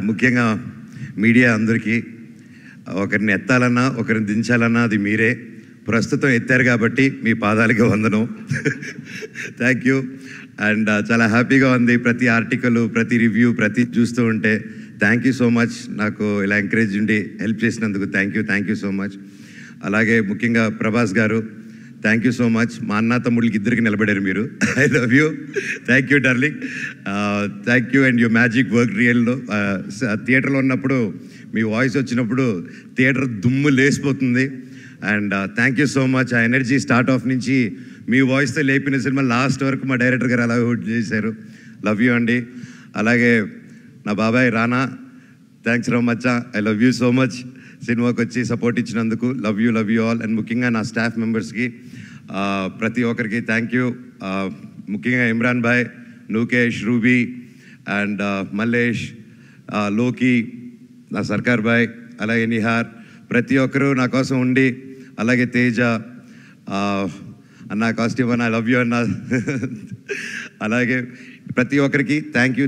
ముఖ్యంగా మీడియా అందరికీ ఒకరిని ఎత్తాలన్నా ఒకరిని దించాలన్నా అది మీరే ప్రస్తుతం ఎత్తారు కాబట్టి మీ పాదాలకి వందనం. Thank you. అండ్ చాలా హ్యాపీగా ఉంది ప్రతి ఆర్టికల్, ప్రతి రివ్యూ, ప్రతి చూస్తూ ఉంటే. Thank you so much. నాకు ఇలా ఎంకరేజ్ ఉండి హెల్ప్ చేసినందుకు థ్యాంక్ యూ సో మచ్. అలాగే ముఖ్యంగా ప్రభాస్ గారు, థ్యాంక్ యూ సో మచ్. మా అన్న తమ్ముళ్ళకి ఇద్దరికి నిలబడారు మీరు. I love you. Thank you darling. Thank you. And you magic work రియల్లో. థియేటర్లో ఉన్నప్పుడు మీ వాయిస్ వచ్చినప్పుడు థియేటర్ దుమ్ము లేసిపోతుంది. And thank you so much. ఆ ఎనర్జీ స్టార్ట్ ఆఫ్ నుంచి మీ వాయిస్తో లేపిన సినిమా లాస్ట్ వరకు మా డైరెక్టర్ గారు అలా హోల్డ్ చేశారు. లవ్ యూ అండి. అలాగే నా బాబాయ్ రానా, థ్యాంక్స్ రో much. I love you so much. సినిమాకి వచ్చి సపోర్ట్ ఇచ్చినందుకు లవ్ యూ ఆల్. అండ్ ముఖ్యంగా నా స్టాఫ్ మెంబర్స్కి ప్రతి ఒక్కరికి థ్యాంక్ యూ. ముఖ్యంగా ఇమ్రాన్ భాయ్, నూకేష్, రూబీ అండ్ మల్లేష్, లోకి, నా సర్కార్ భాయ్, అలాగే నిహార్, ప్రతి ఒక్కరూ నా కోసం ఉండి, అలాగే తేజ అన్న, కాస్ట్యూమ్ అన్న, లవ్ యూ అన్న. అలాగే ప్రతి ఒక్కరికి థ్యాంక్ యూ.